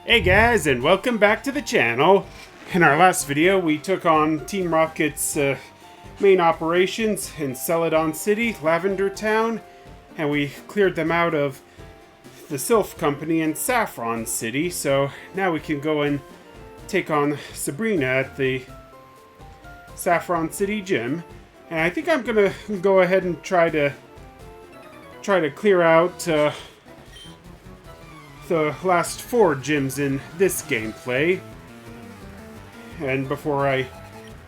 Hey guys, and welcome back to the channel. In our last video, we took on Team Rocket's main operations in Celadon City, Lavender Town, and we cleared them out of the Sylph Company in Saffron City, so now we can go and take on Sabrina at the Saffron City gym. And I think I'm gonna go ahead and try to clear out the last 4 gyms in this gameplay. And before I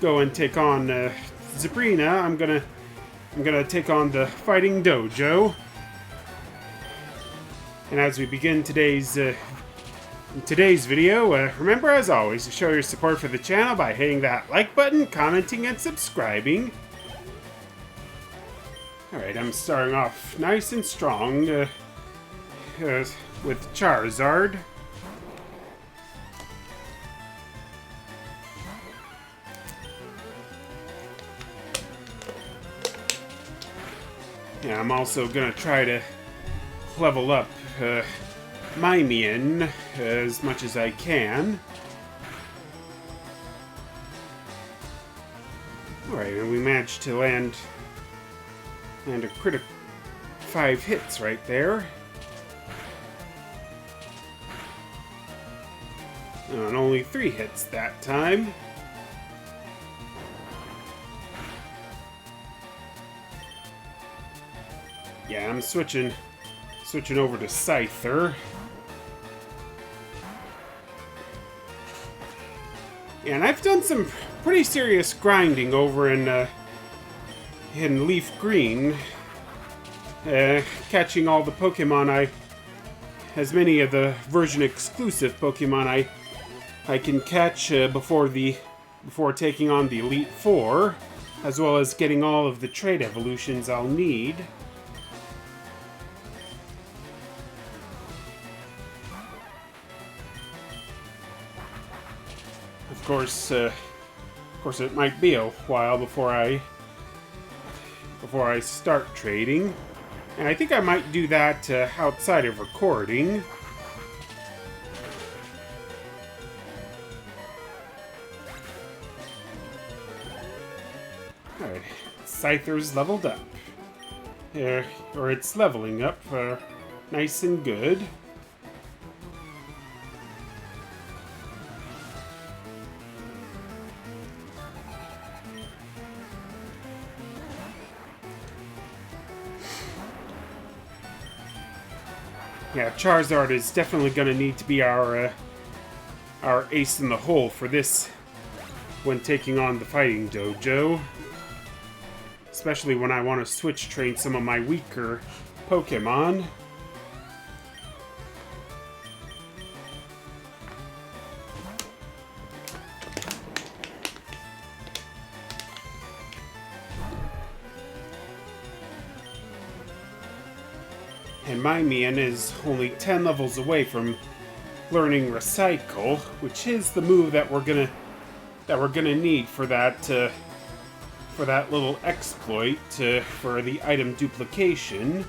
go and take on Sabrina, I'm gonna take on the fighting dojo. And as we begin today's video, remember as always to show your support for the channel by hitting that like button, commenting, and subscribing. Alright, I'm starting off nice and strong with Charizard. Yeah, I'm also gonna try to level up Mimian as much as I can. Alright, and we managed to land a critic 5 hits right there. And only 3 hits that time. Yeah, I'm switching over to Scyther. And I've done some pretty serious grinding over in Leaf Green, catching all the Pokemon as many of the version exclusive Pokemon I can catch before taking on the Elite Four, as well as getting all of the trait evolutions I'll need. Of course, it might be a while before I start trading, and I think I might do that outside of recording. Alright, Scyther's leveled up. Or it's leveling up, nice and good. Yeah, Charizard is definitely going to need to be our ace in the hole for this when taking on the fighting dojo. Especially when I want to switch train some of my weaker Pokemon. And Mimian is only 10 levels away from learning Recycle, which is the move that we're gonna need for that little exploit for the item duplication.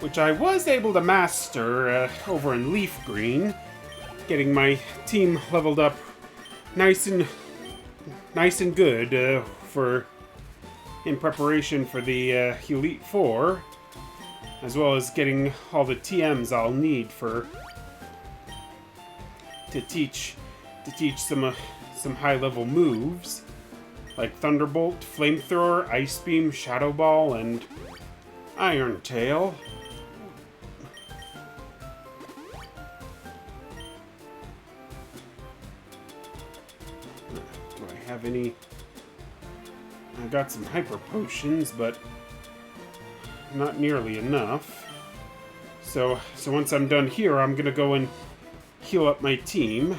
Which I was able to master over in Leaf Green, getting my team leveled up nice and good in preparation for the Elite Four, as well as getting all the TMs I'll need to teach some high-level moves like Thunderbolt, Flamethrower, Ice Beam, Shadow Ball, and Iron Tail. Do I have any? I got some Hyper Potions, but not nearly enough. So once I'm done here, I'm gonna go and heal up my team.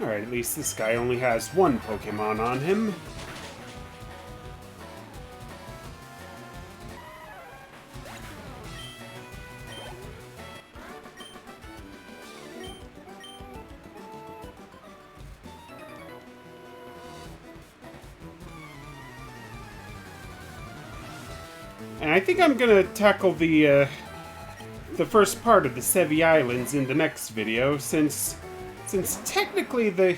Alright, at least this guy only has 1 Pokemon on him. And I think I'm gonna tackle the first part of the Sevi Islands in the next video, since technically the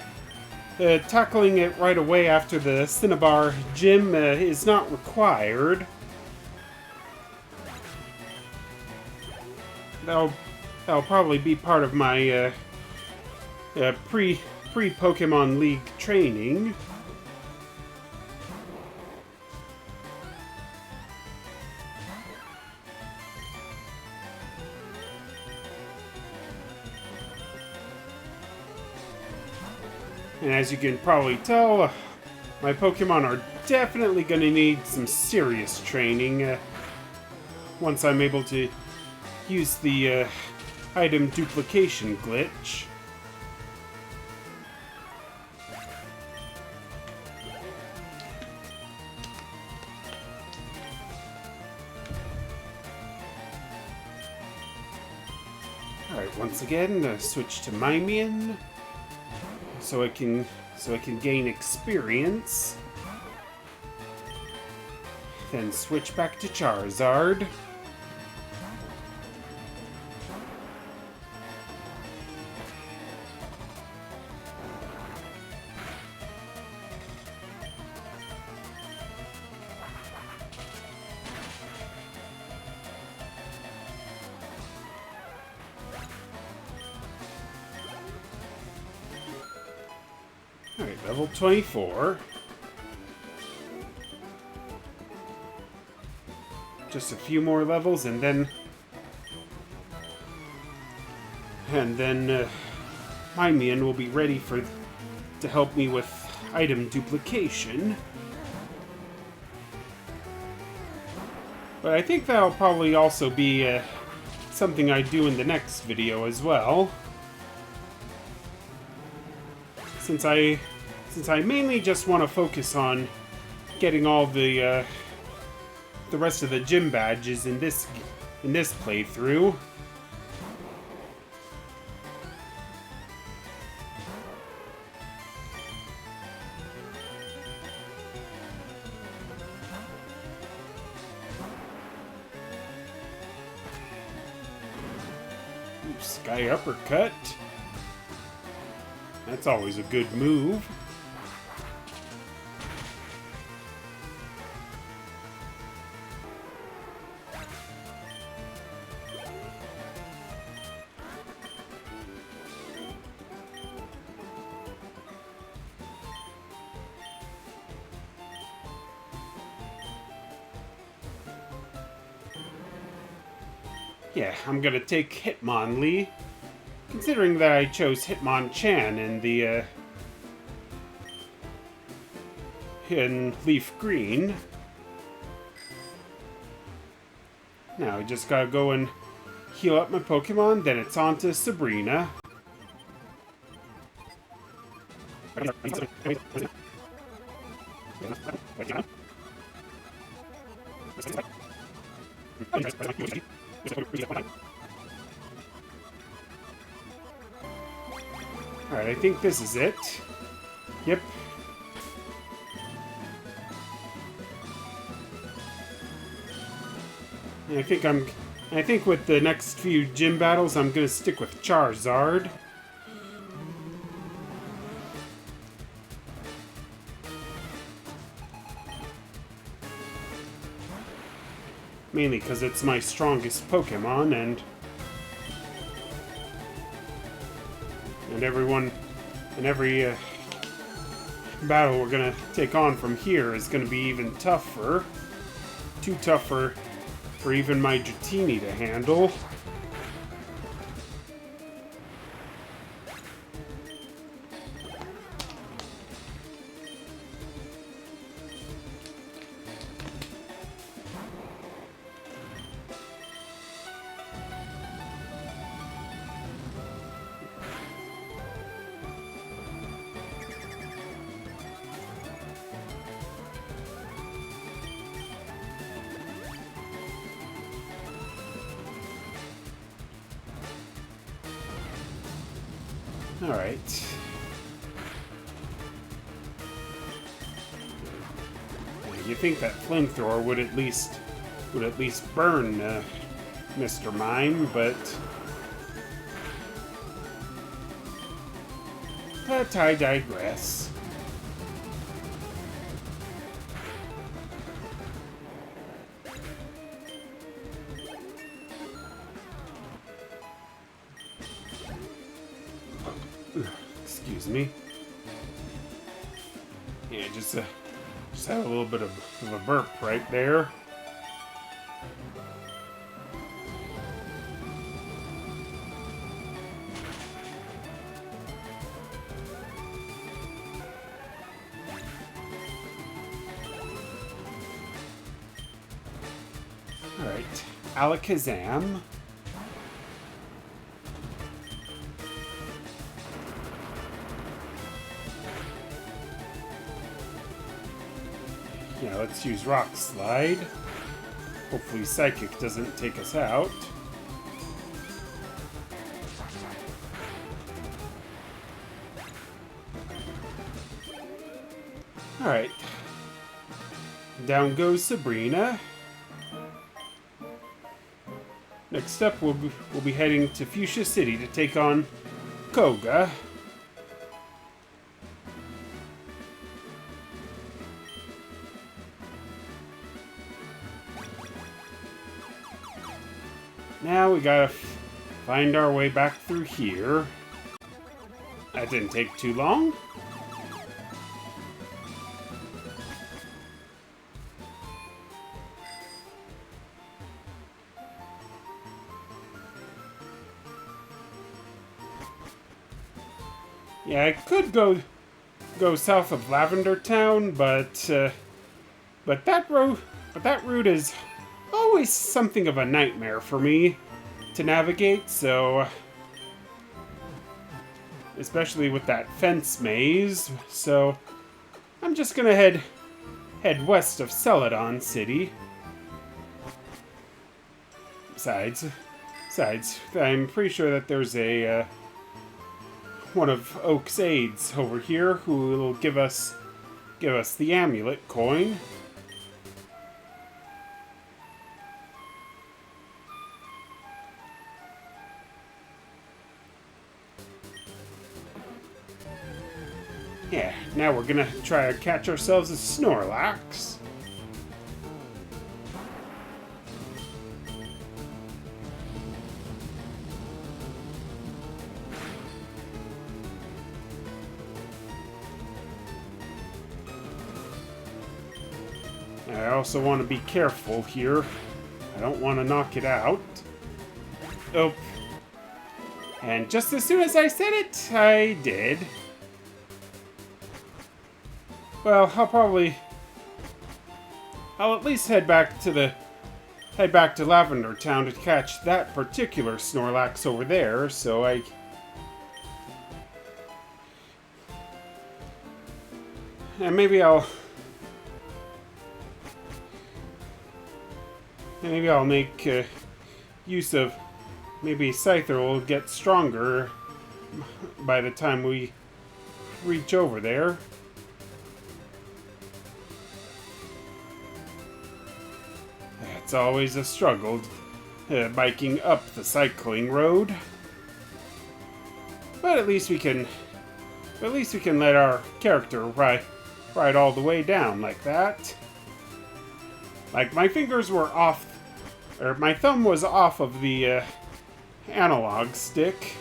tackling it right away after the Cinnabar gym is not required. That'll probably be part of my pre-Pokemon League training. And as you can probably tell, my Pokemon are definitely going to need some serious training once I'm able to use the item duplication glitch. Alright, once again, switch to Mimian. So I can gain experience. Then switch back to Charizard. Alright, level 24. Just a few more levels and then Mimian will be ready to help me with item duplication. But I think that'll probably also be something I do in the next video as well. Since I mainly just want to focus on getting all the rest of the gym badges in this playthrough. Ooh, Sky Uppercut. That's always a good move. Yeah, I'm gonna take Hitmonlee, considering that I chose Hitmonchan in Leaf Green. Now I just gotta go and heal up my Pokemon, then it's on to Sabrina. Alright, I think this is it. Yep. And I think with the next few gym battles, I'm gonna stick with Charizard. Mainly because it's my strongest Pokemon, and every battle we're gonna take on from here is gonna be even tougher. Too tough for even my Dratini to handle. Alright. You think that flamethrower would at least would at least burn Mr. Mime, but I digress. Excuse me. Yeah, just had a little bit of a burp right there. Alright, Alakazam. Yeah, let's use Rock Slide. Hopefully Psychic doesn't take us out. Alright. Down goes Sabrina. Next up, we'll be heading to Fuchsia City to take on Koga. Now we gotta find our way back through here. That didn't take too long. Yeah, I could go south of Lavender Town, but that route is always something of a nightmare for me to navigate, so especially with that fence maze. So I'm just gonna head west of Celadon City. Besides, I'm pretty sure that there's a one of Oak's aides over here who will give us the amulet coin. Yeah, now we're gonna try to catch ourselves a Snorlax. I also want to be careful here. I don't want to knock it out. Oh. And just as soon as I said it, I did. Well, I'll at least head back to Lavender Town to catch that particular Snorlax over there, so and maybe I'll make use of, maybe Scyther will get stronger by the time we reach over there. It's always a struggle biking up the cycling road, but at least we can let our character ride all the way down like that. Like, my fingers were off, or my thumb was off of the analog stick.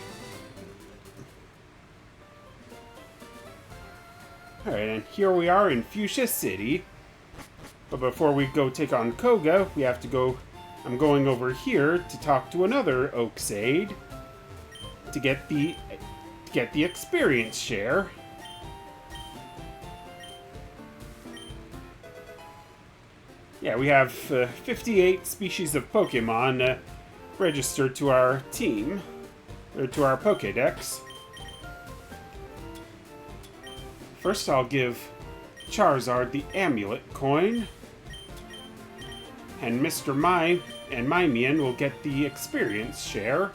Alright, and here we are in Fuchsia City. But before we go take on Koga, we have to go... I'm going over here to talk to another Oak's aide to get the experience share. Yeah, we have 58 species of Pokemon registered to our team, or to our Pokédex. First, I'll give Charizard the amulet coin, and Mr. Mime and Mimian will get the experience share.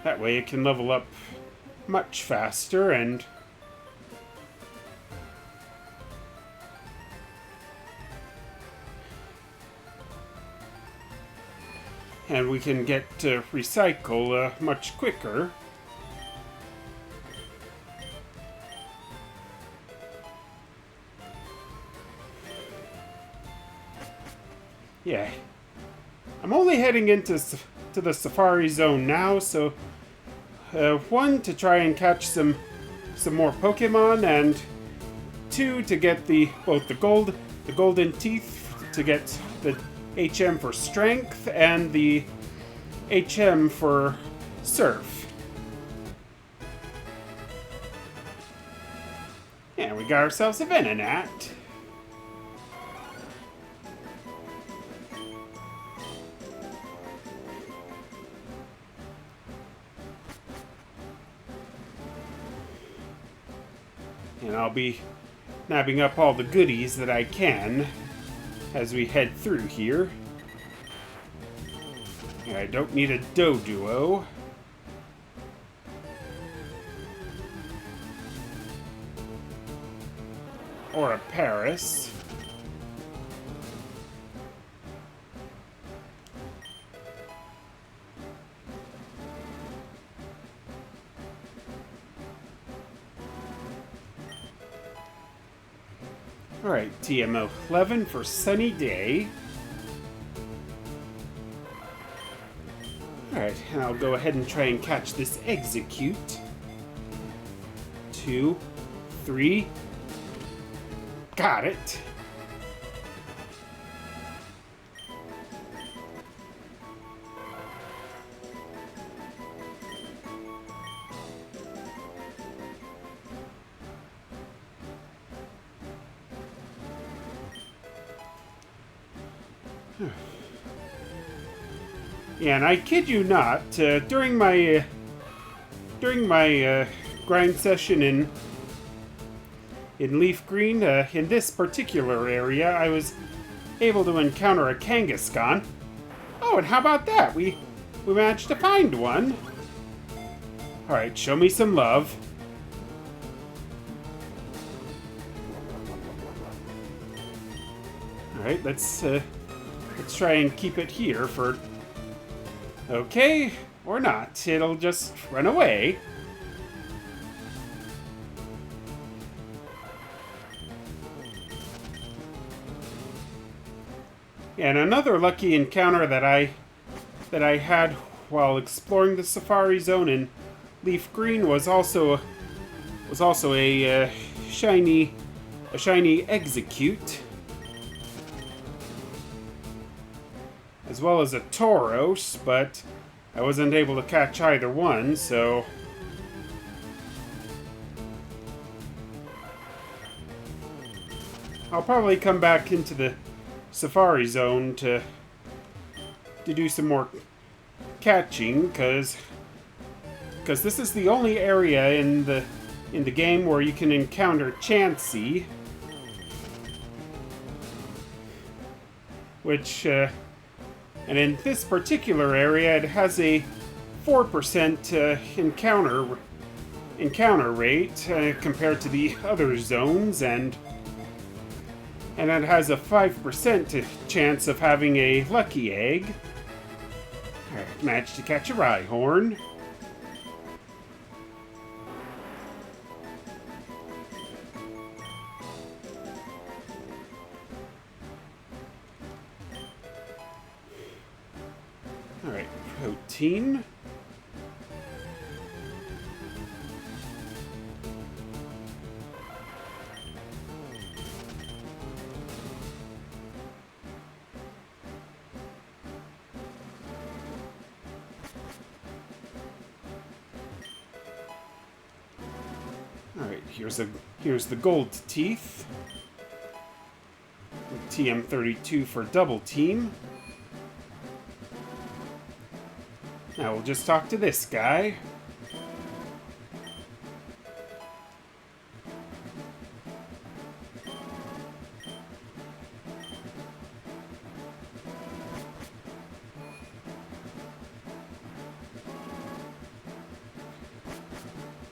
That way it can level up much faster, and and we can get to recycle much quicker. Yeah, I'm only heading into to the Safari Zone now, so one, to try and catch some more Pokemon, and two, to get both the golden teeth, to get the HM for strength and the HM for surf. And we got ourselves a Venonat. And I'll be nabbing up all the goodies that I can as we head through here. I don't need a Doduo. Or a Paris. Alright, TM11 for Sunny Day. Alright, and I'll go ahead and try and catch this Execute. 2, 3. Got it. Yeah, and I kid you not, during my grind session in Leaf Green, in this particular area, I was able to encounter a Kangaskhan. Oh, and how about that? We managed to find one. All right, show me some love. All right, let's try and keep it here for. Okay, or not. It'll just run away. And another lucky encounter that I had while exploring the Safari Zone in Leaf Green was also a shiny Execute, as well as a Tauros, but I wasn't able to catch either one, so I'll probably come back into the Safari Zone to do some more catching, because this is the only area in the game where you can encounter Chansey, which and in this particular area, it has a 4% encounter rate compared to the other zones, and it has a 5% chance of having a lucky egg. Alright, managed to catch a Rhyhorn. Alright, protein. Alright, here's the gold teeth. With TM32 for double team. Now we'll just talk to this guy.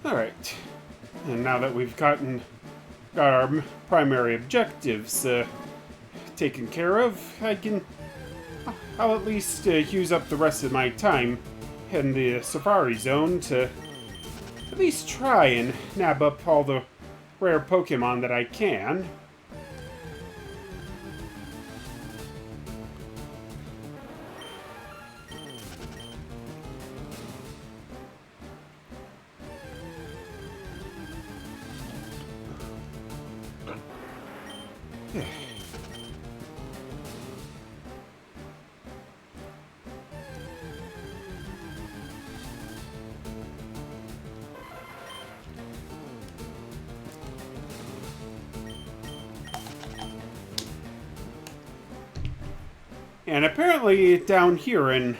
Alright, and now that we've got our primary objectives taken care of, I'll at least use up the rest of my time in the Safari Zone to at least try and nab up all the rare Pokemon that I can. And apparently down here in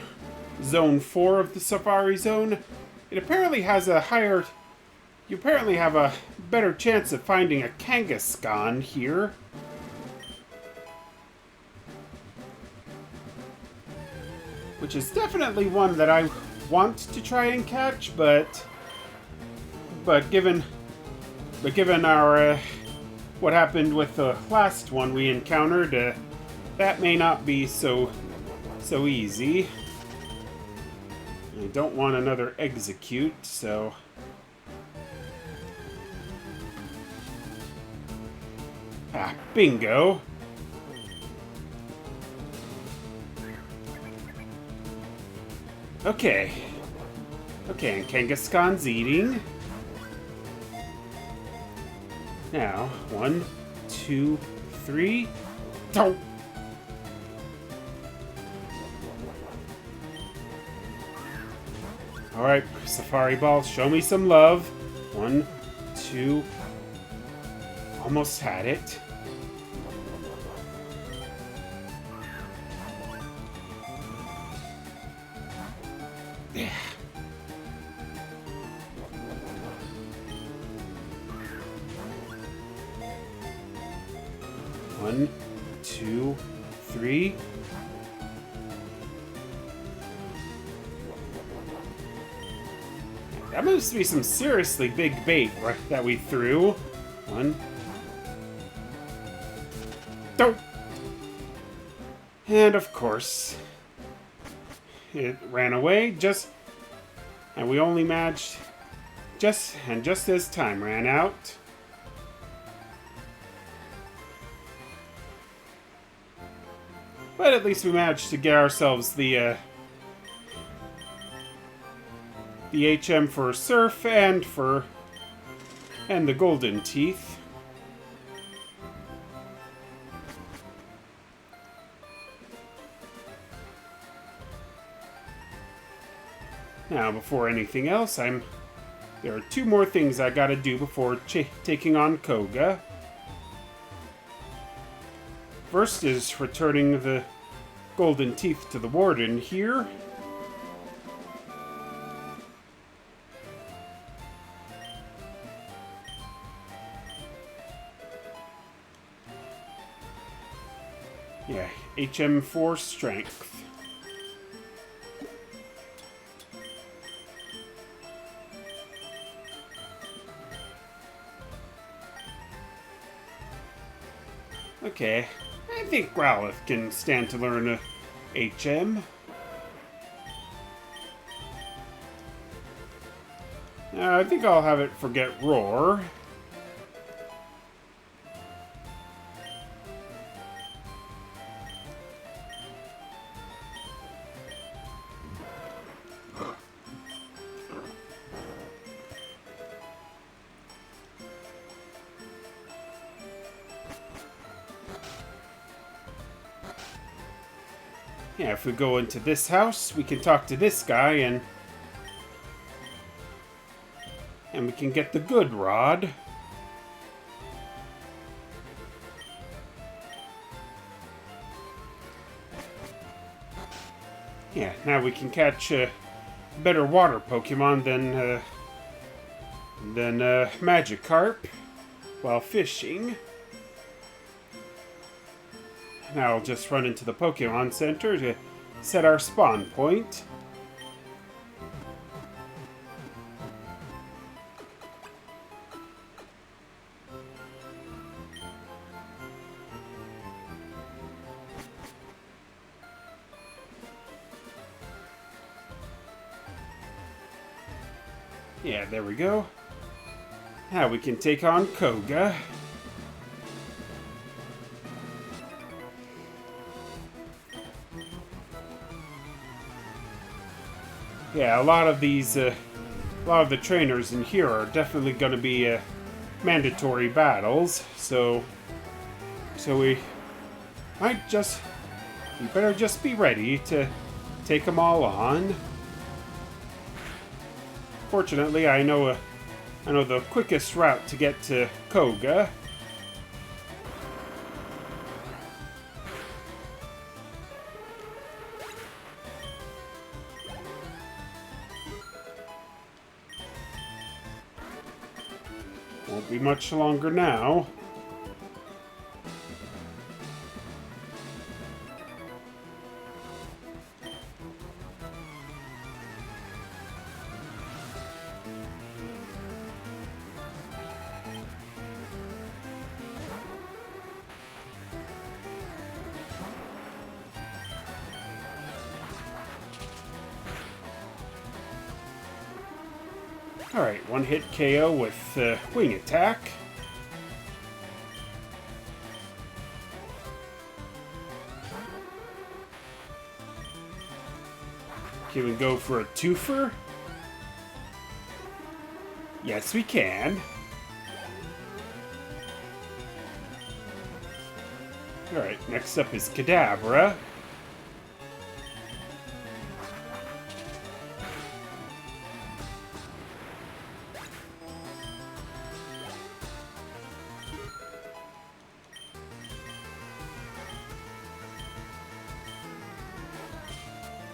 Zone 4 of the Safari Zone, it apparently has a higher... You apparently have a better chance of finding a Kangaskhan here. Which is definitely one that I want to try and catch, but given our what happened with the last one we encountered, that may not be so easy. I don't want another execute, so... Ah, bingo! Okay. Okay, and Kangaskhan's eating. Now, 1, 2, 3... Don't! Alright, Safari Ball, show me some love. 1, 2... Almost had it. Yeah. One, two, three. That must be some seriously big bait that we threw. 1. Don't. And of course, it ran away and we only managed just as time ran out. But at least we managed to get ourselves the HM for Surf and the Golden Teeth. Now, before anything else, there are 2 more things I gotta do before taking on Koga. First is returning the Golden Teeth to the Warden here. Yeah, HM4 Strength. Okay, I think Growlithe can stand to learn a HM. I think I'll have it forget Roar. Yeah, if we go into this house, we can talk to this guy and we can get the good rod. Yeah, now we can catch better water Pokemon than Magikarp while fishing. Now I'll just run into the Pokemon Center to set our spawn point. Yeah, there we go. Now we can take on Koga. Yeah, a lot of the trainers in here are definitely going to be mandatory battles. So we better just be ready to take them all on. Fortunately, I know the quickest route to get to Koga. Won't be much longer now. Alright, one hit KO with wing attack. Can we go for a twofer? Yes, we can. Alright, next up is Kadabra.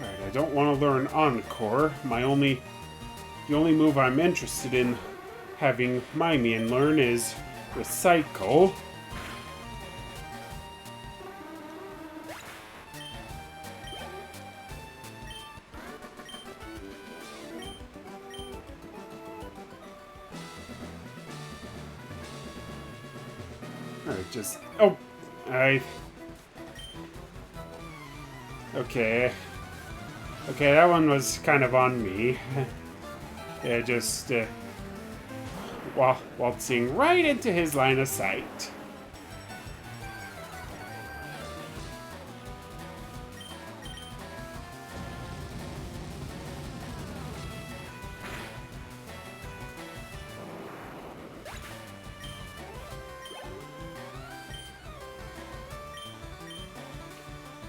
Alright, I don't want to learn Encore. The only move I'm interested in having my Minion learn is Recycle. Alright, Okay, that one was kind of on me. Yeah, just waltzing right into his line of sight.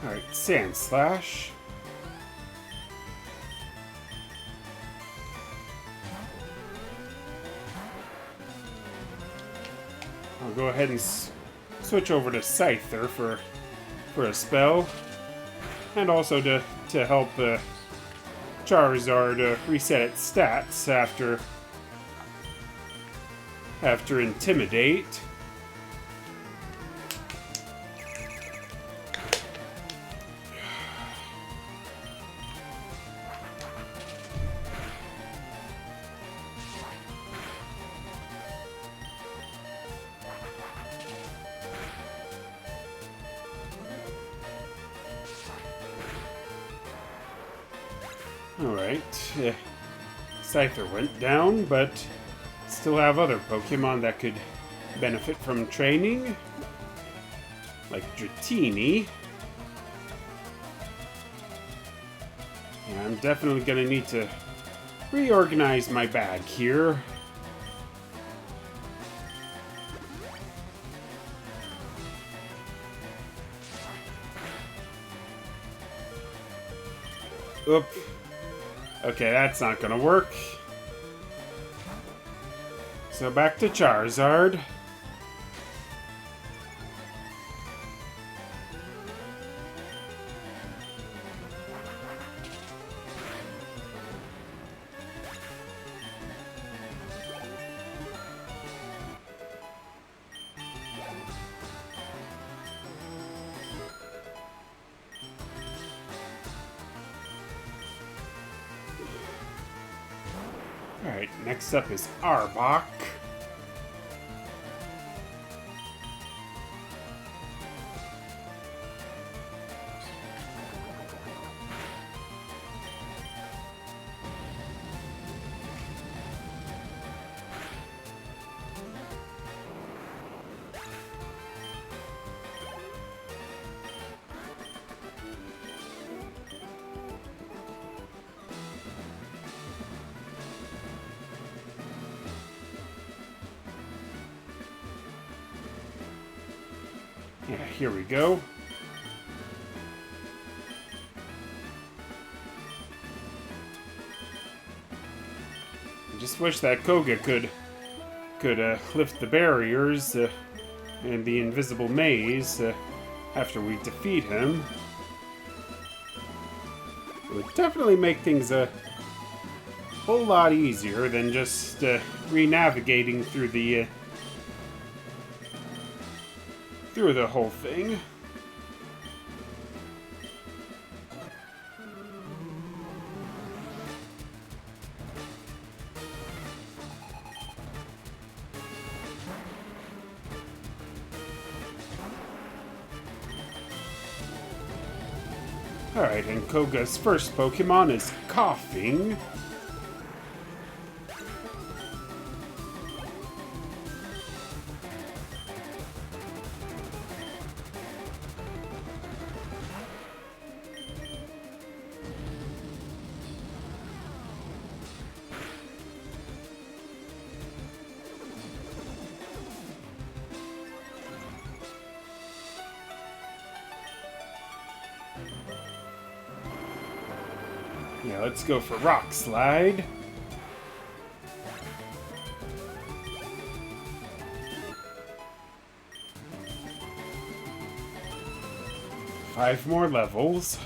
Alright, Sand Slash. I'll go ahead and switch over to Scyther for a spell. And also to help Charizard reset its stats after Intimidate. Alright, Scyther went down, but still have other Pokemon that could benefit from training, like Dratini. And I'm definitely going to need to reorganize my bag here. Oop. Okay, that's not gonna work. So back to Charizard. Alright, next up is Arbok. Yeah, here we go. I just wish that Koga could lift the barriers and the invisible maze after we defeat him. It would definitely make things a whole lot easier than just re-navigating through the whole thing. Alright, and Koga's first Pokemon is Coughing. Yeah, let's go for Rock Slide. Five more levels.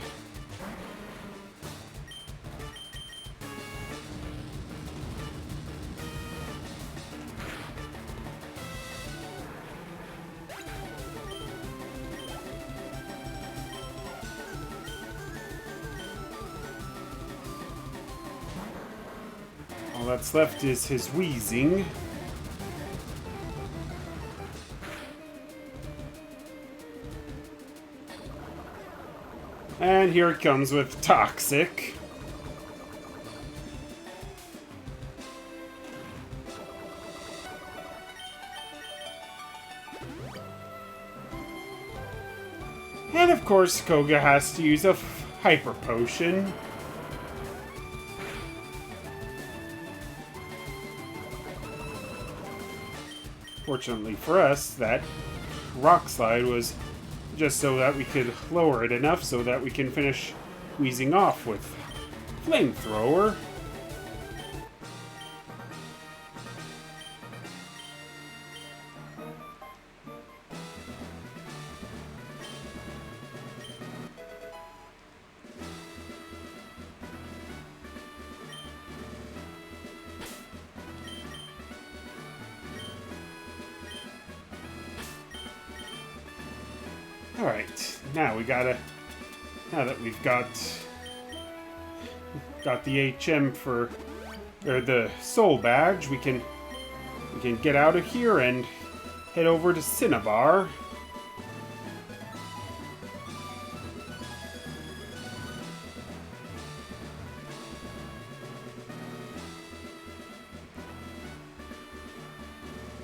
All that's left is his wheezing. And here it comes with Toxic. And of course, Koga has to use a Hyper Potion. Fortunately for us, that Rock Slide was just so that we could lower it enough so that we can finish wheezing off with Flamethrower. Alright, now that we've got the HM or the Soul Badge, we can get out of here and head over to Cinnabar.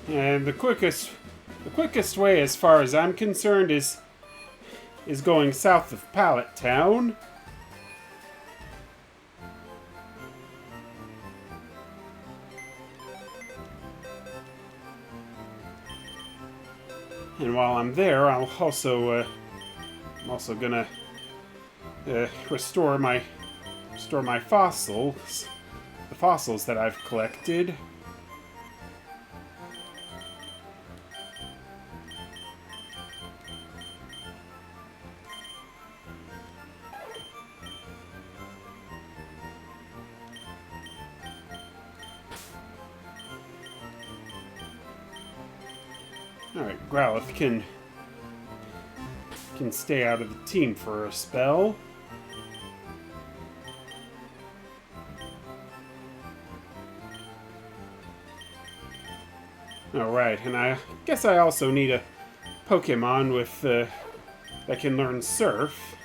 And the quickest way, as far as I'm concerned, is going south of Pallet Town. And while I'm there, I'm also gonna restore my fossils, the fossils that I've collected. Alright, Growlithe can stay out of the team for a spell. Alright, and I guess I also need a Pokemon with that can learn Surf.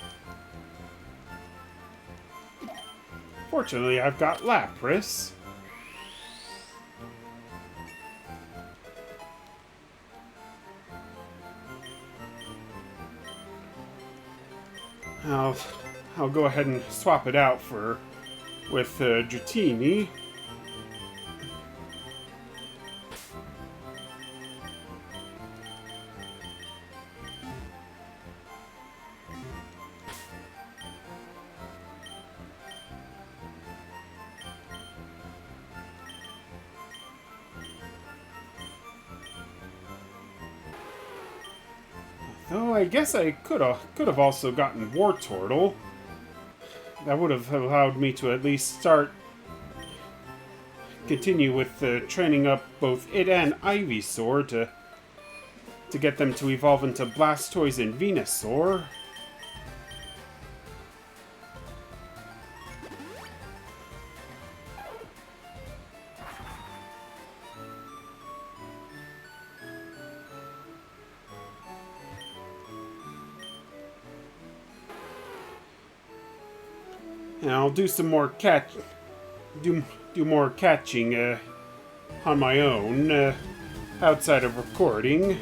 Fortunately, I've got Lapras. I'll go ahead and swap it out with Dratini. Though I guess I could have also gotten War Turtle. That would have allowed me to at least continue with training up both it and Ivysaur to get them to evolve into Blastoise and Venusaur. And I'll do some more do more catching on my own outside of recording.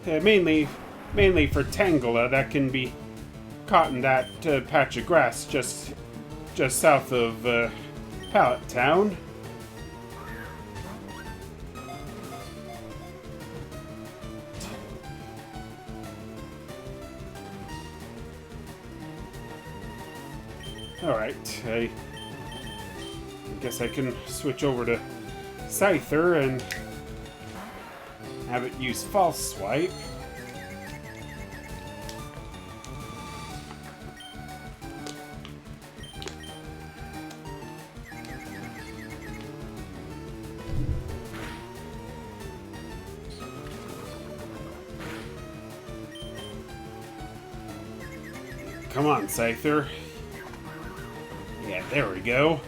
Mainly for Tangela that can be caught in that patch of grass just south of Pallet Town. Alright, I guess I can switch over to Scyther and have it use False Swipe. Come on, Scyther. Yeah, there we go.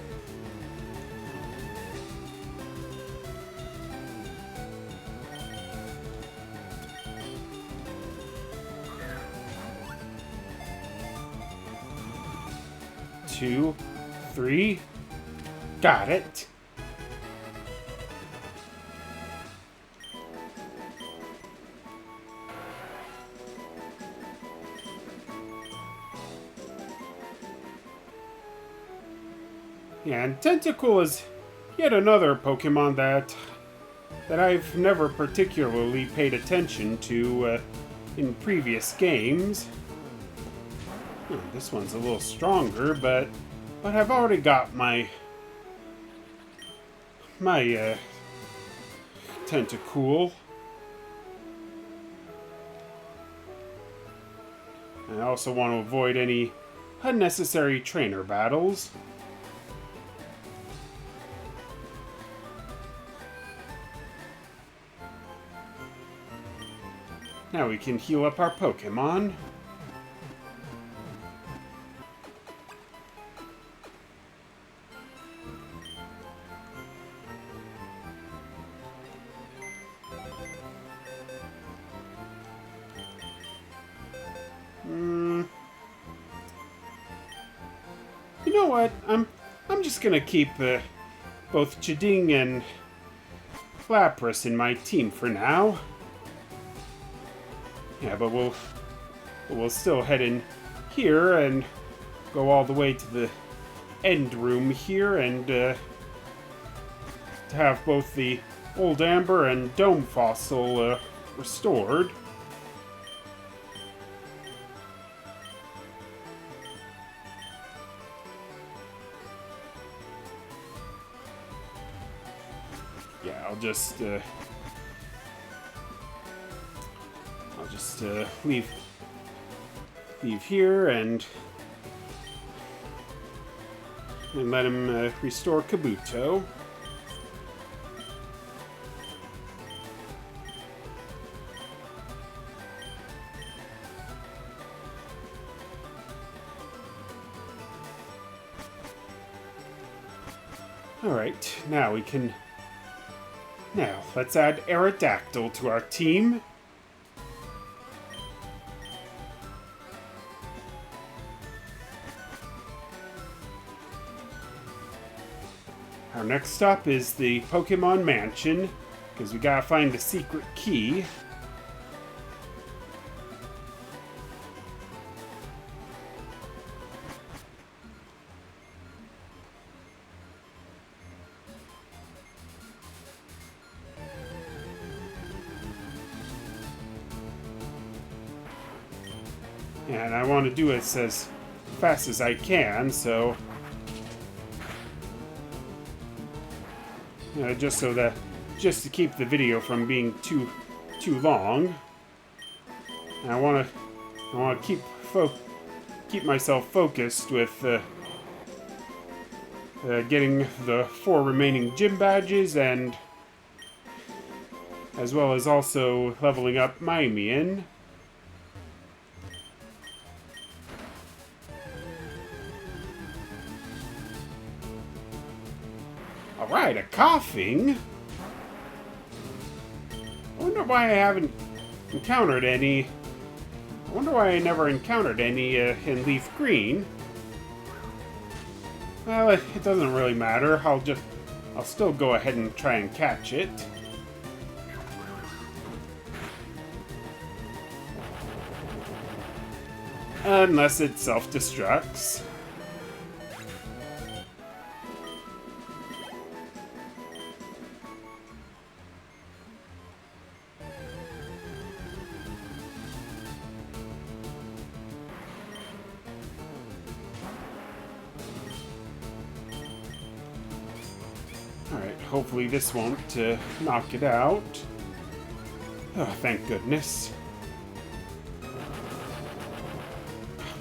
Two, three. Got it. Yeah, and Tentacool is yet another Pokemon that I've never particularly paid attention to in previous games. This one's a little stronger, but I've already got my Tentacool. I also want to avoid any unnecessary trainer battles. Now we can heal up our Pokemon. You know what? I'm just gonna keep both Chiding and Lapras in my team for now. Yeah, but we'll still head in here and go all the way to the end room here and to have both the Old Amber and Dome Fossil restored. Yeah, I'll just leave here and let him restore Kabuto. Alright, now let's add Aerodactyl to our team. Our next stop is the Pokemon Mansion, because we gotta find the secret key. And I want to do it as fast as I can, so just to keep the video from being too too long. And I want to keep myself focused with getting the 4 remaining gym badges, and as well as also leveling up Mimian. Alright, a coughing. I wonder why I haven't encountered any. I wonder why I never encountered any in Leaf Green. Well, it doesn't really matter. I'll still go ahead and try and catch it. Unless it self-destructs. Alright, hopefully this won't knock it out. Oh, thank goodness.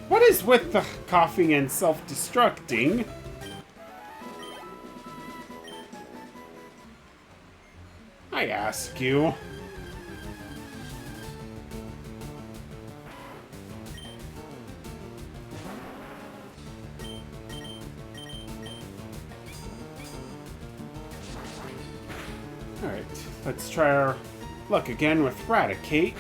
What is with the coughing and self-destructing? I ask you. Alright, let's try our luck again with Raticate.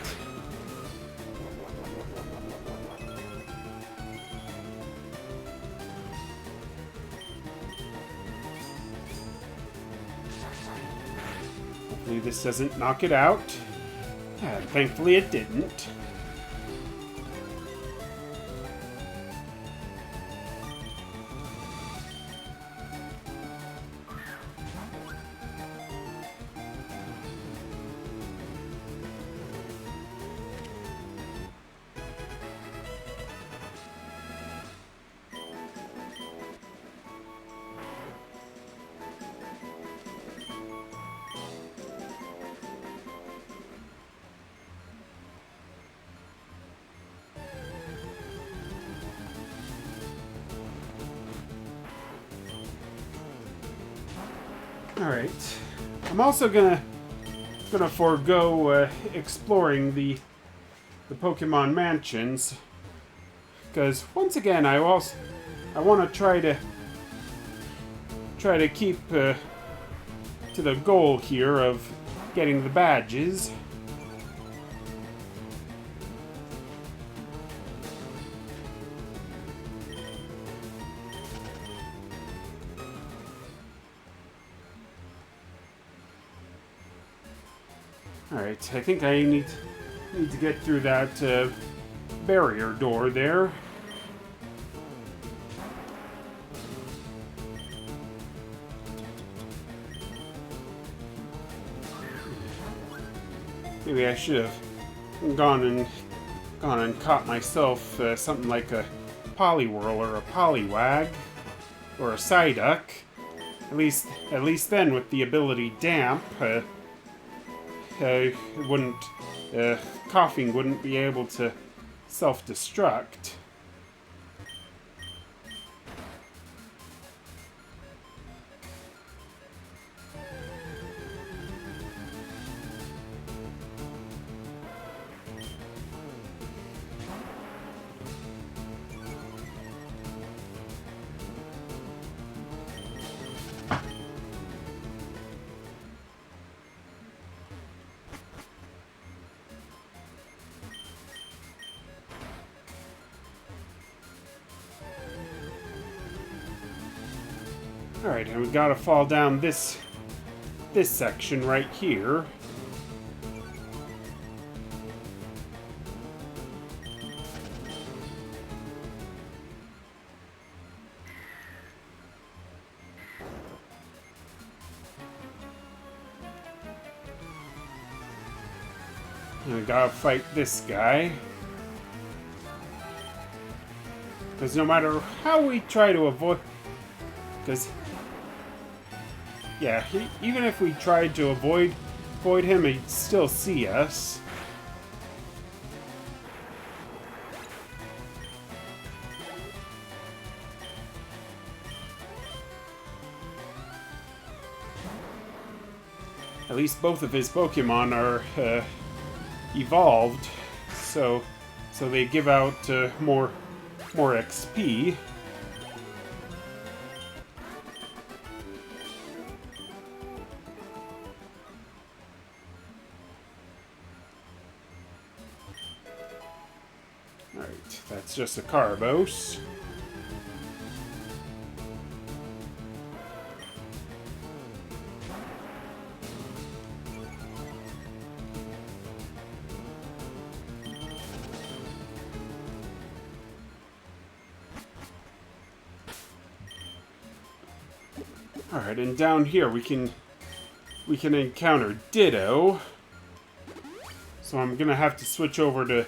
Hopefully this doesn't knock it out. And thankfully it didn't. Alright. I'm also gonna forego exploring the Pokemon mansions, because once again I want to try to keep to the goal here of getting the badges. Alright, I think I need to get through that barrier door there. Maybe I should have gone and caught myself something like a Poliwhirl or a Poliwag or a Psyduck. At least then, with the ability Damp, it wouldn't, coughing wouldn't be able to self-destruct. Alright, and we gotta fall down this section right here. And we gotta fight this guy. Because no matter how we try to avoid... Because... Yeah, even if we tried to avoid avoid him, he'd still see us. At least both of his Pokemon are evolved, so they give out more XP. Alright, that's just a Carbos. Alright, and down here we can encounter Ditto. So I'm gonna have to switch over to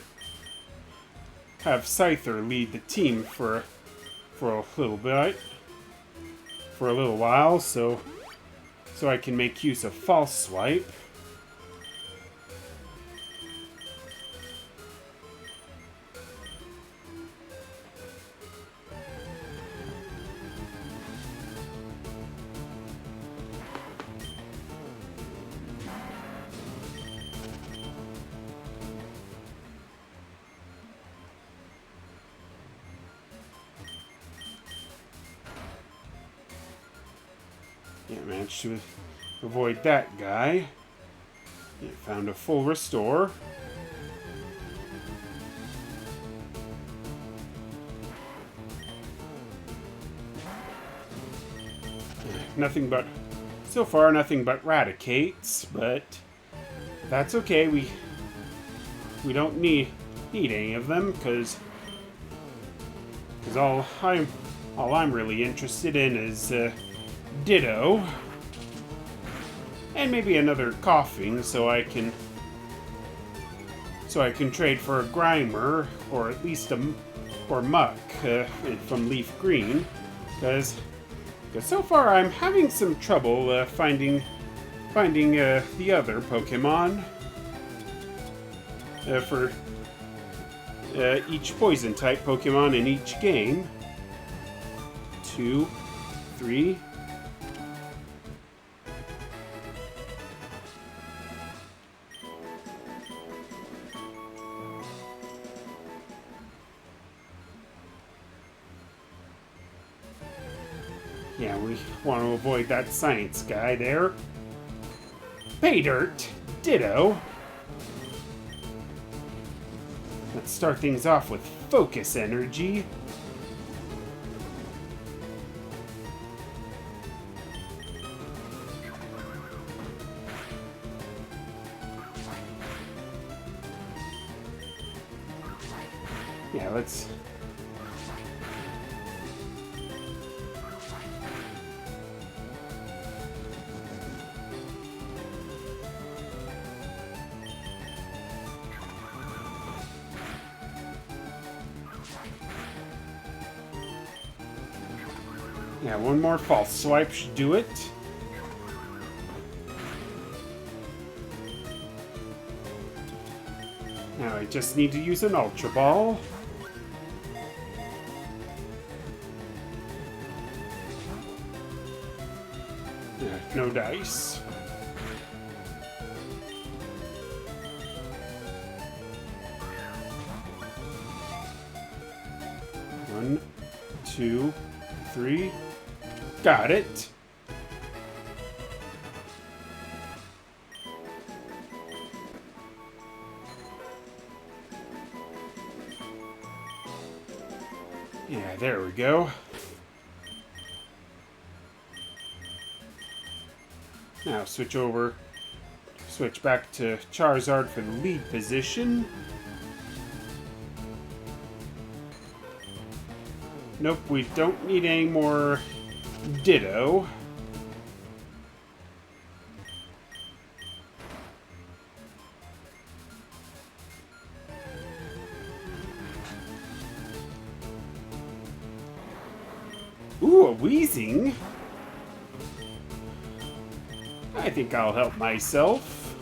have Scyther lead the team for a little bit. For a little while, so I can make use of False Swipe. Yeah, managed to avoid that guy. Yeah, found a full restore. Nothing but, so far, nothing but Raticates, but that's okay. We don't need any of them because all I'm really interested in is Ditto, and maybe another Coughing, so I can trade for a Grimer, or at least or Muck from Leaf Green, because so far I'm having some trouble finding the other Pokemon for each Poison type Pokemon in each game. 2, 3. Yeah, we want to avoid that science guy there. Paydirt, Ditto. Let's start things off with Focus Energy. Yeah, let's... Yeah, one more False Swipe should do it. Now I just need to use an Ultra Ball. Yeah, no dice. One, 2, 3. Got it. Yeah, there we go. Now switch back to Charizard for the lead position. Nope, we don't need any more Ditto. Ooh, a Weezing. I think I'll help myself.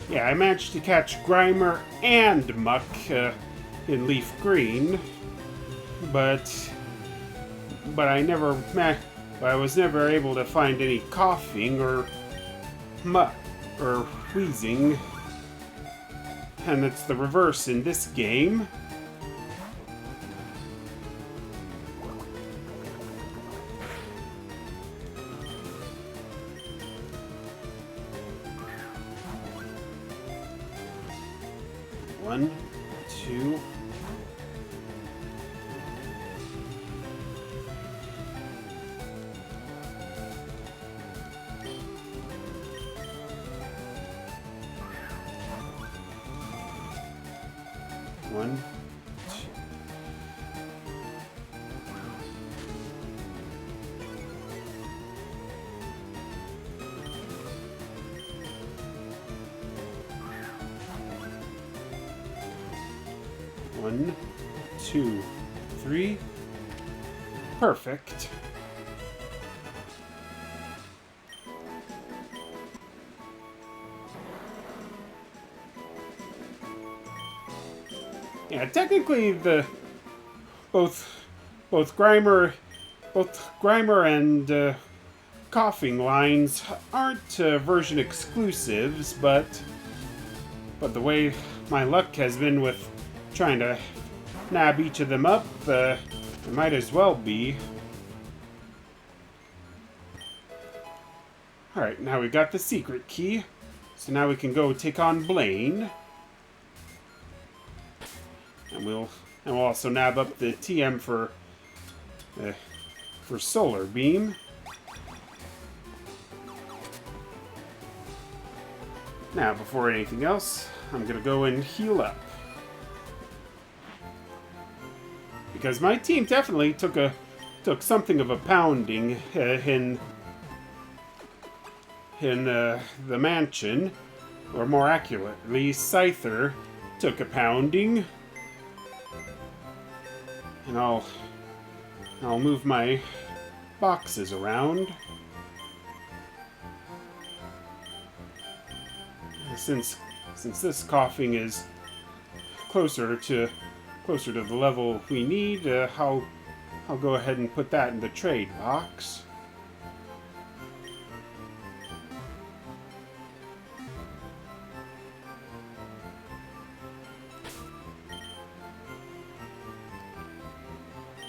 Yeah, I managed to catch Grimer and Muck in Leaf Green, but I was never able to find any coughing or muck or wheezing, and it's the reverse in this game. One, two. One, two. One, two, three. Perfect. Yeah, technically both Grimer and coughing lines aren't version exclusives, but the way my luck has been with trying to nab each of them up, it might as well be. Alright, now we got the secret key, so now we can go take on Blaine. And we'll also nab up the TM for Solar Beam. Now, before anything else, I'm gonna go and heal up, because my team definitely took something of a pounding in the mansion, or more accurately, Scyther took a pounding. And I'll move my boxes around. Since this coughing is closer to the level we need, I'll go ahead and put that in the trade box.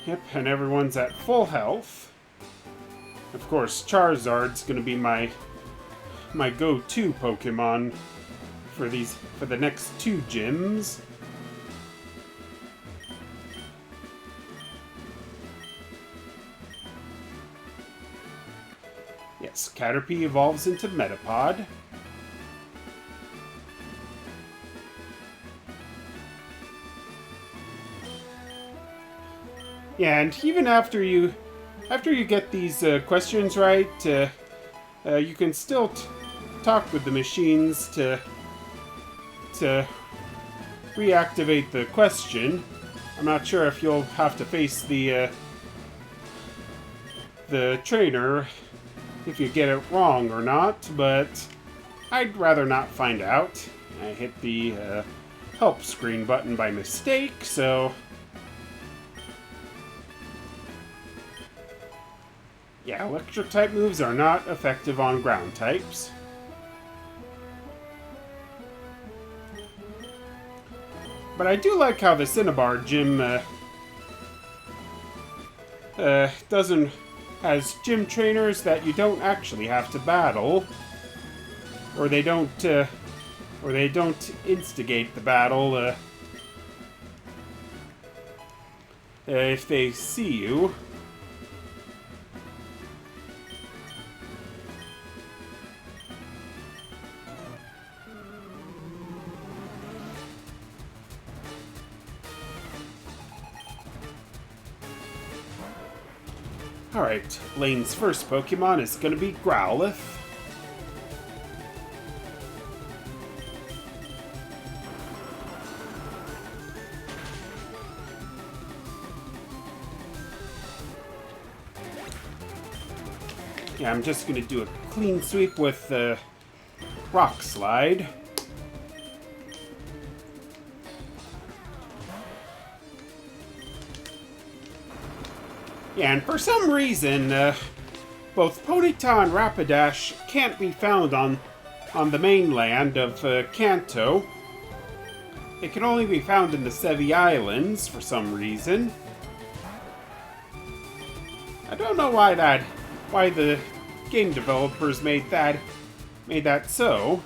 Yep, and everyone's at full health. Of course, Charizard's gonna be my go-to Pokemon for the next two gyms. Yes, Caterpie evolves into Metapod. Yeah, and even after you get these questions right, you can still talk with the machines to reactivate the question. I'm not sure if you'll have to face the trainer if you get it wrong or not, but I'd rather not find out. I hit the help screen button by mistake, so... Yeah, electric-type moves are not effective on ground types. But I do like how the Cinnabar gym has gym trainers that you don't actually have to battle, or they don't instigate the battle if they see you. Alright, Blaine's first Pokemon is going to be Growlithe. Yeah, I'm just going to do a clean sweep with Rock Slide. Yeah, and for some reason, both Ponyta and Rapidash can't be found on the mainland of Kanto. It can only be found in the Sevi Islands for some reason. I don't know why the game developers made that so.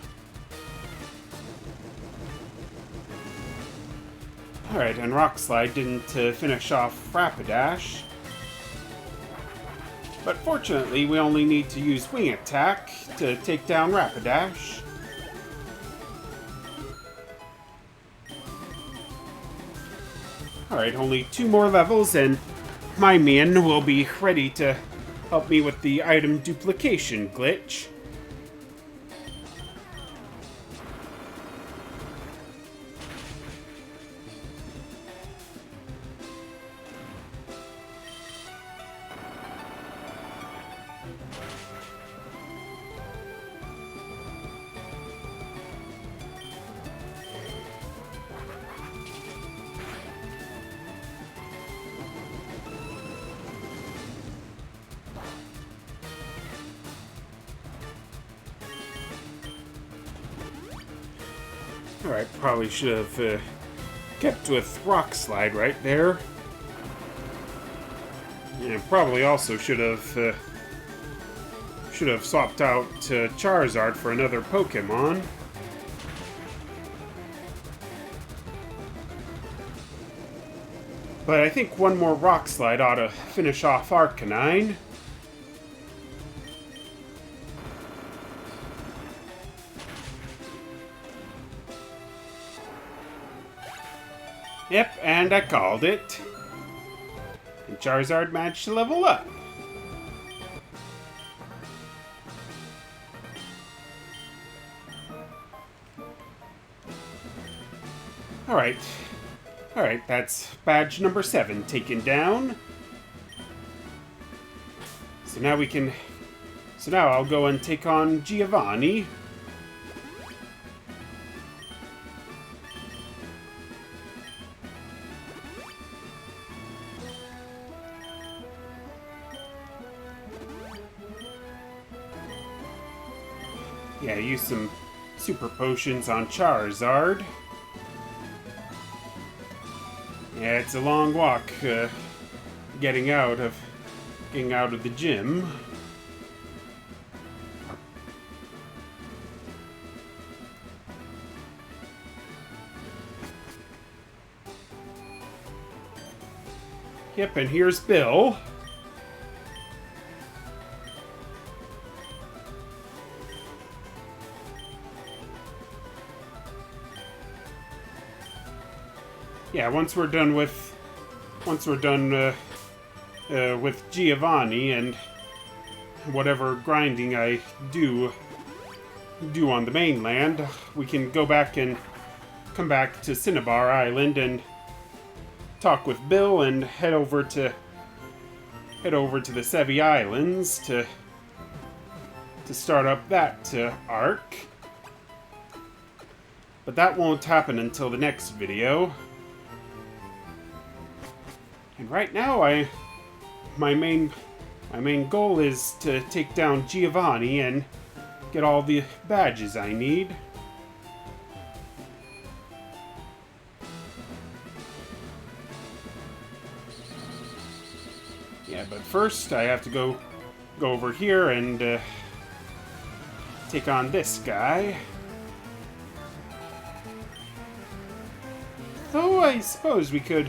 Alright, and Rock Slide didn't finish off Rapidash. But fortunately, we only need to use Wing Attack to take down Rapidash. Alright, only 2 more levels and my Min will be ready to help me with the item duplication glitch. Alright, probably should have kept with Rock Slide right there. And probably also should have swapped out Charizard for another Pokemon. But I think one more Rock Slide ought to finish off Arcanine. Yep, and I called it. And Charizard managed to level up. Alright. Alright, that's badge number 7 taken down. So now I'll go and take on Giovanni. Yeah, use some super potions on Charizard. Yeah, it's a long walk getting out of the gym. Yep, and here's Bill. Yeah, once we're done with Giovanni and whatever grinding I do on the mainland, we can go back and come back to Cinnabar Island and talk with Bill and head over to the Sevi Islands to start up that arc. But that won't happen until the next video. And right now, my main goal is to take down Giovanni and get all the badges I need. Yeah, but first I have to go over here and take on this guy. Though I suppose we could,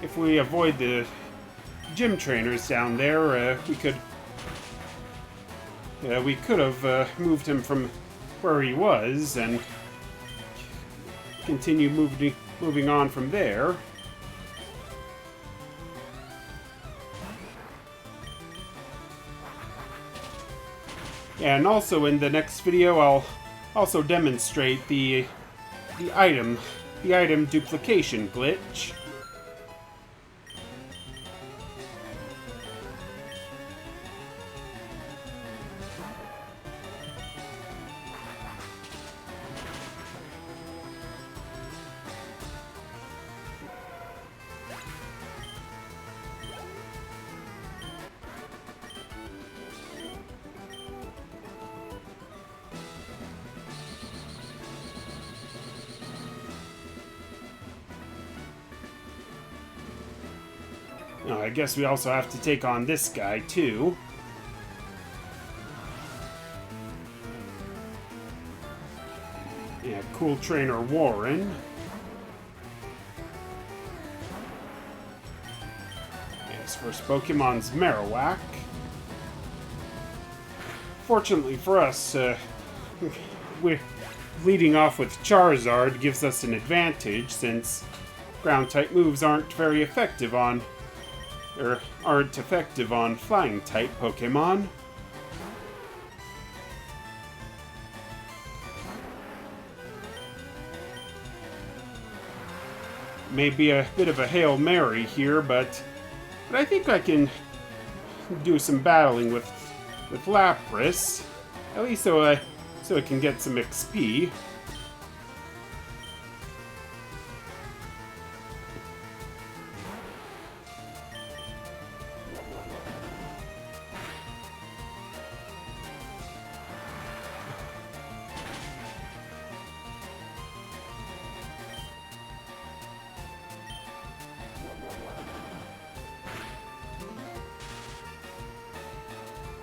if we avoid the gym trainers down there, we could have moved him from where he was and continue moving on from there. And also in the next video, I'll also demonstrate the item duplication glitch. Oh, I guess we also have to take on this guy, too. Yeah, cool trainer Warren. Yes, first Pokemon's Marowak. Fortunately for us, we're leading off with Charizard gives us an advantage since ground-type moves aren't very effective on, or aren't effective on flying-type Pokemon. Maybe a bit of a Hail Mary here, but I think I can do some battling with Lapras, at least so I can get some XP.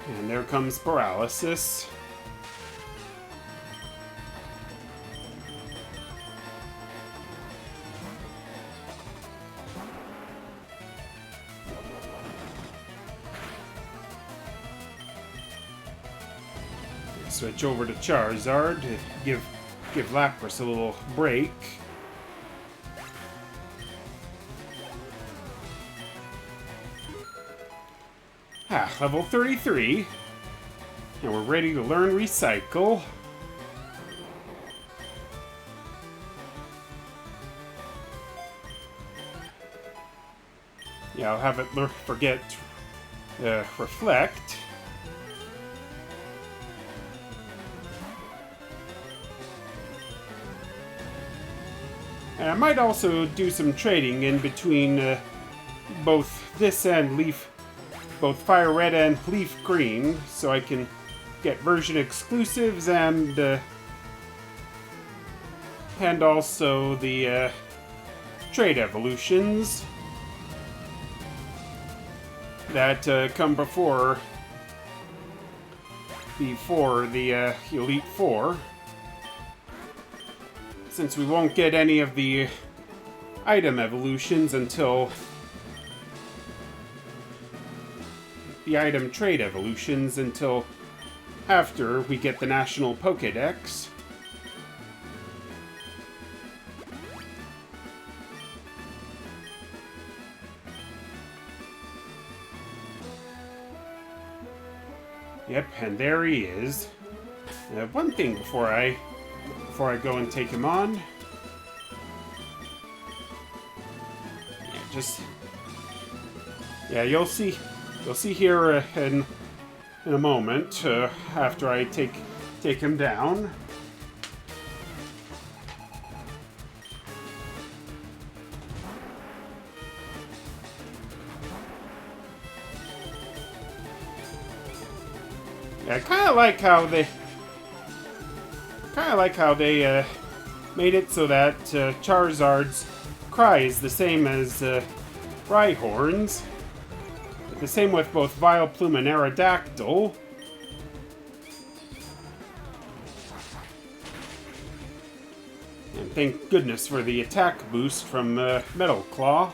And there comes Paralysis. Switch over to Charizard to give Lapras a little break. Level 33. And we're ready to learn Recycle. Yeah, I'll have it forget Reflect. And I might also do some trading in between both this and both FireRed and Leaf Green, so I can get version exclusives and also the trade evolutions that come before the Elite Four. Since we won't get any of the item evolutions until the item trade evolutions until after we get the National Pokédex. Yep, and there he is. One thing before I go and take him on. Yeah, you'll see here in a moment after I take him down. Yeah, I kind of like how they made it so that Charizard's cry is the same as Rhyhorn's. The same with both Vileplume and Aerodactyl. And thank goodness for the attack boost from Metal Claw.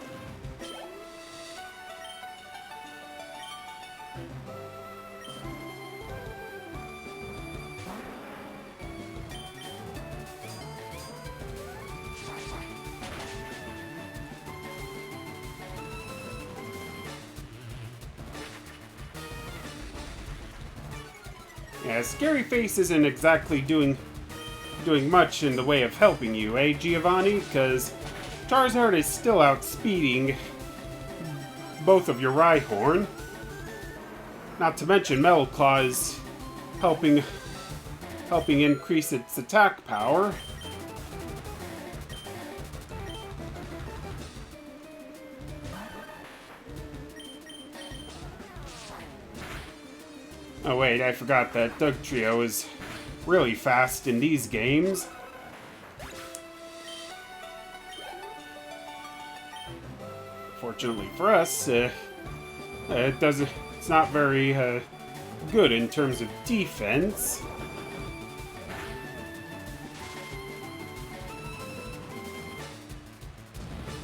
Yeah, Scary Face isn't exactly doing much in the way of helping you, eh, Giovanni? Because Charizard is still outspeeding both of your Rhyhorn. Not to mention Metal Claw is helping increase its attack power. Oh wait, I forgot that Dugtrio is really fast in these games. Fortunately for us, It's not very good in terms of defense.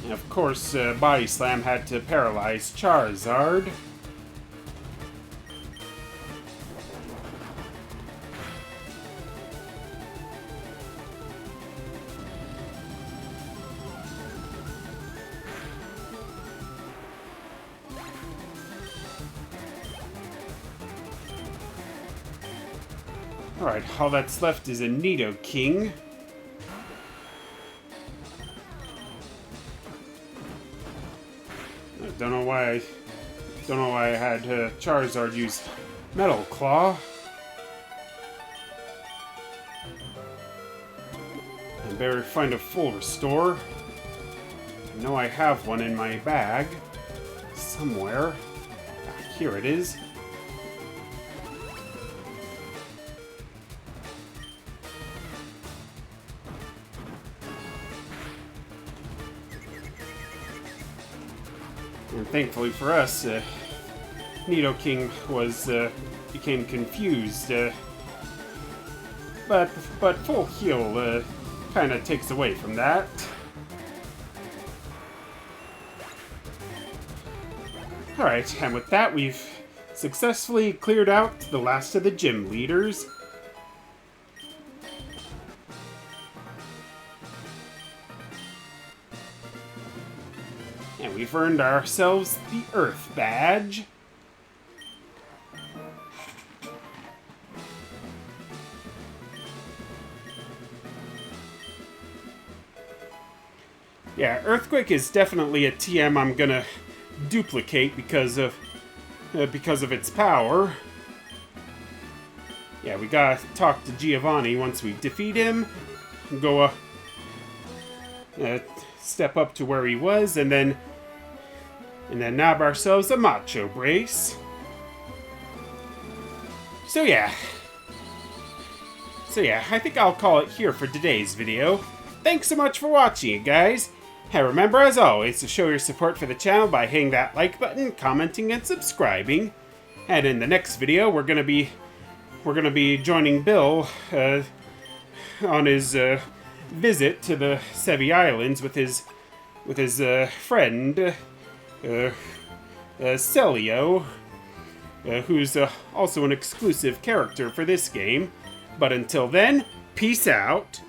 And of course, Body Slam had to paralyze Charizard. Alright, all that's left is a Nidoking. Don't know why I had Charizard use Metal Claw. I better find a full restore. I know I have one in my bag somewhere. Here it is. And thankfully for us, Nidoking became confused. But full heal kind of takes away from that. Alright, and with that we've successfully cleared out the last of the gym leaders. And we've earned ourselves the Earth Badge. Yeah, Earthquake is definitely a TM I'm gonna duplicate because of its power. Yeah, we gotta talk to Giovanni once we defeat him. Go step up to where he was, and then nab ourselves a Macho Brace. So yeah, I think I'll call it here for today's video. Thanks so much for watching, you guys. And remember, as always, to show your support for the channel by hitting that like button, commenting, and subscribing. And in the next video, we're gonna be joining Bill on his visit to the Sevi Islands with his friend Celio, who's also an exclusive character for this game. But until then, peace out.